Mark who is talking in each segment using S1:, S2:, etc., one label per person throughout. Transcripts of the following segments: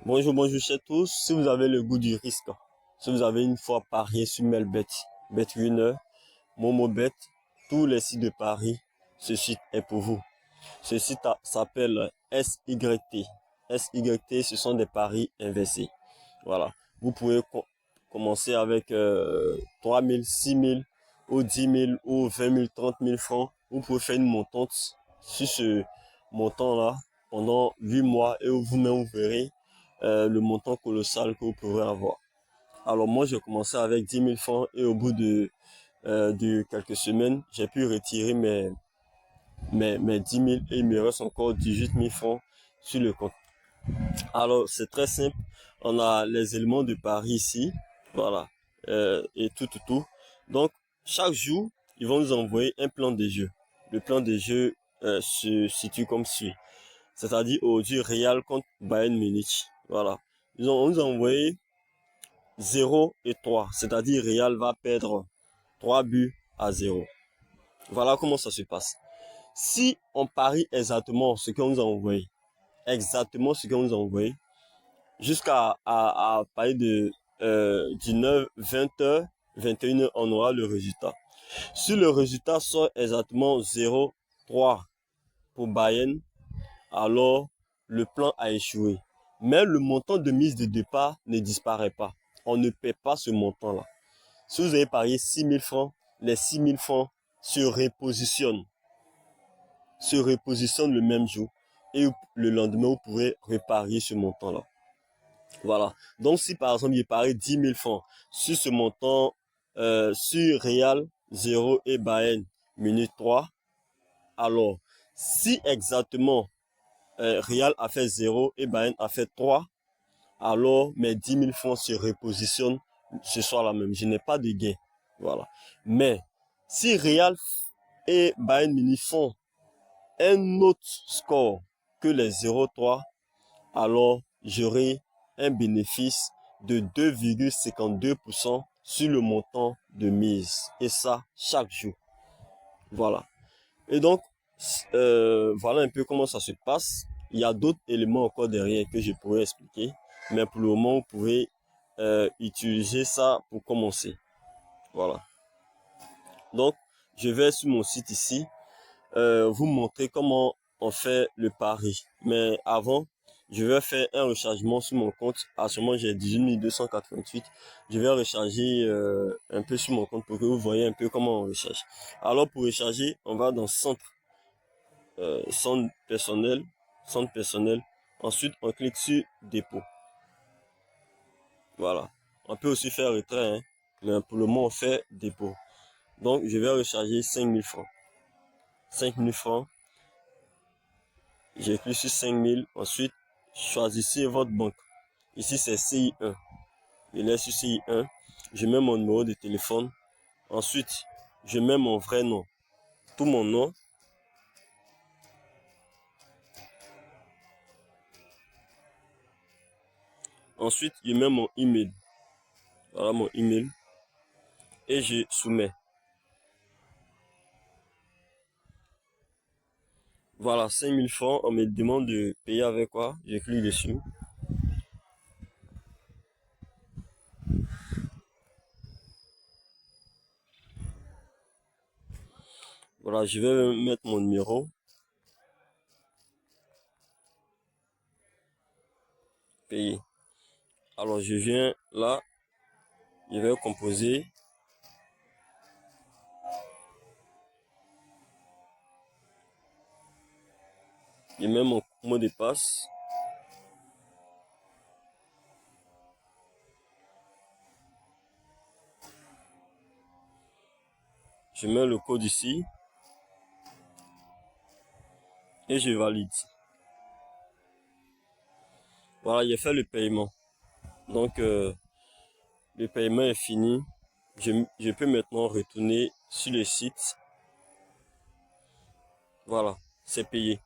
S1: Bonjour chers tous. Si vous avez le goût du risque, si vous avez une fois parié sur Melbet, BetWinner, MomoBet, tous les sites de paris, ce site est pour vous. Ce site s'appelle SYT. SYT, ce sont des paris inversés. Voilà. Vous pouvez commencer avec 3 000, 6 000 ou 10 000 ou 20 000, 30 000 francs. Vous pouvez faire une montante sur ce montant-là pendant 8 mois et vous-même vous verrez le montant colossal que vous pourrez avoir. Alors moi, j'ai commencé avec 10 000 francs et au bout de quelques semaines, j'ai pu retirer mes 10 000 et il me reste encore 18 000 francs sur le compte. Alors, c'est très simple. On a les éléments de Paris ici. Voilà. Et tout. Donc, chaque jour, ils vont nous envoyer un plan de jeu. Le plan de jeu se situe comme suit. C'est-à-dire aujourd'hui, Real contre Bayern Munich. Voilà. On nous a envoyé 0 et 3. C'est-à-dire Real va perdre 3 buts à 0. Voilà comment ça se passe. Si on parie exactement ce qu'on nous a envoyé, jusqu'à partir de 19, 20 heures, 21 heures, on aura le résultat. Si le résultat sort exactement 0,3 pour Bayern, alors le plan a échoué. Mais le montant de mise de départ ne disparaît pas. On ne paie pas ce montant-là. Si vous avez parié 6 000 francs, les 6 000 francs se repositionnent le même jour. Et le lendemain, vous pourrez reparier ce montant-là. Voilà. Donc, si par exemple, il parie 10 000 francs sur ce montant, sur Real 0 et Bayern Munich 3, alors, si exactement Real a fait 0 et Bayern a fait 3, alors mes 10 000 francs se repositionnent ce soir là même. Je n'ai pas de gain. Voilà. Mais, si Real et Bayern Munich font un autre score que les 0,3, alors j'aurai un bénéfice de 2,52% sur le montant de mise. Et ça, chaque jour. Voilà. Et donc, voilà un peu comment ça se passe. Il y a d'autres éléments encore derrière que je pourrais expliquer. Mais pour le moment, vous pouvez utiliser ça pour commencer. Voilà. Donc, je vais sur mon site ici vous montrer comment on fait le pari. Mais avant, je vais faire un rechargement sur mon compte. À ce moment, j'ai 18 288. Je vais recharger un peu sur mon compte pour que vous voyez un peu comment on recharge. Alors, pour recharger, on va dans centre personnel, centre personnel. Ensuite, on clique sur dépôt. Voilà. On peut aussi faire retrait, hein, mais pour le moment, on fait dépôt. Donc, je vais recharger 5 000 francs. 5 000 francs. J'ai cliqué sur 5 000. Ensuite, choisissez votre banque. Ici, c'est CI1. Je laisse sur CI1. Je mets mon numéro de téléphone. Ensuite, je mets mon vrai nom. Tout mon nom. Ensuite, je mets mon email. Voilà mon email. Et je soumets. Voilà, 5 000 francs. On me demande de payer avec quoi? Je clique dessus. Voilà, je vais mettre mon numéro. Payer. Alors, je viens là. Je vais composer. Je mets mon mot de passe. Je mets le code ici. Et je valide. Voilà, j'ai fait le paiement. Donc, le paiement est fini. Je peux maintenant retourner sur le site. Voilà, c'est payé.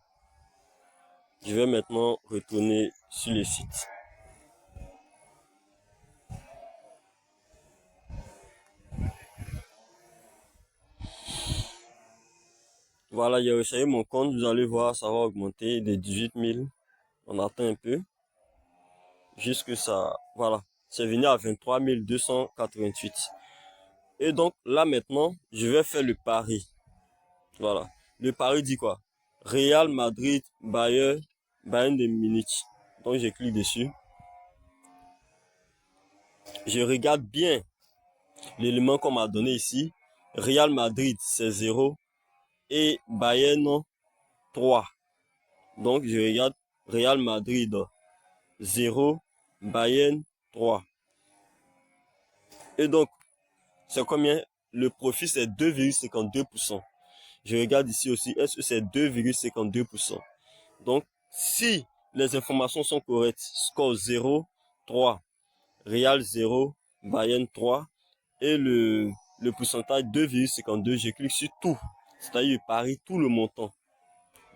S1: Je vais maintenant retourner sur le site. Voilà, j'ai rechargé mon compte. Vous allez voir, ça va augmenter de 18 000. On attend un peu. jusque ça, voilà, c'est venu à 23 288. Et donc là maintenant, je vais faire le pari. Voilà. Le pari dit quoi? Real Madrid, Bayern de Munich. Donc je clique dessus. Je regarde bien l'élément qu'on m'a donné ici. Real Madrid, c'est 0 et Bayern 3. Donc je regarde Real Madrid 0, Bayern 3. Et donc, c'est combien? Le profit, c'est 2,52%. Je regarde ici aussi, est-ce que c'est 2,52%? Donc, si les informations sont correctes, score 0, 3, Real 0, Bayern 3, et le pourcentage 2,52, je clique sur tout. C'est-à-dire, je parie tout le montant.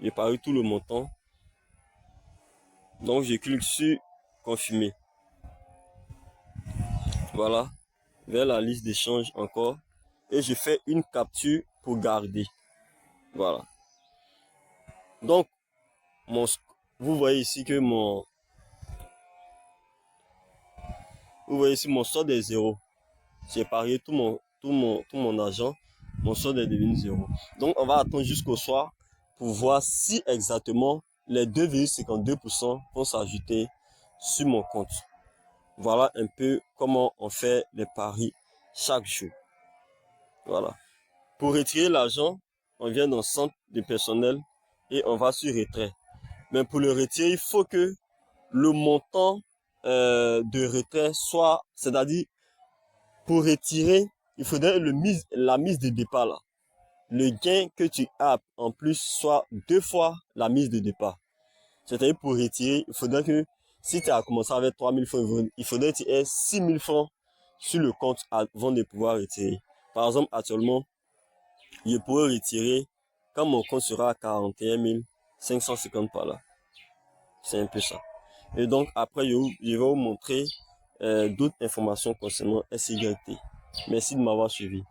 S1: Je parie tout le montant. Donc, je clique sur confirmer. Voilà. Vers la liste d'échange encore. Et je fais une capture pour garder. Voilà. Donc, vous voyez ici que vous voyez ici mon solde est 0. J'ai parié tout mon argent. Mon solde est devenu 0. Donc, on va attendre jusqu'au soir pour voir si exactement les 2,52% vont s'ajouter sur mon compte. Voilà un peu comment on fait les paris chaque jour. Voilà. Pour retirer l'argent, on vient dans le centre de personnel et on va sur retrait. Mais pour le retirer, il faut que le montant de retrait soit, c'est-à-dire pour retirer, il faudrait la mise de départ là. Le gain que tu as en plus soit 2 fois la mise de départ. C'est-à-dire pour retirer, il faudrait que si tu as commencé avec 3000 francs, il faudrait que tu aies 6000 francs sur le compte avant de pouvoir retirer. Par exemple, actuellement, je pourrais retirer quand mon compte sera à 41 550 par là. C'est un peu ça. Et donc, après, je vais vous montrer d'autres informations concernant SYT. Merci de m'avoir suivi.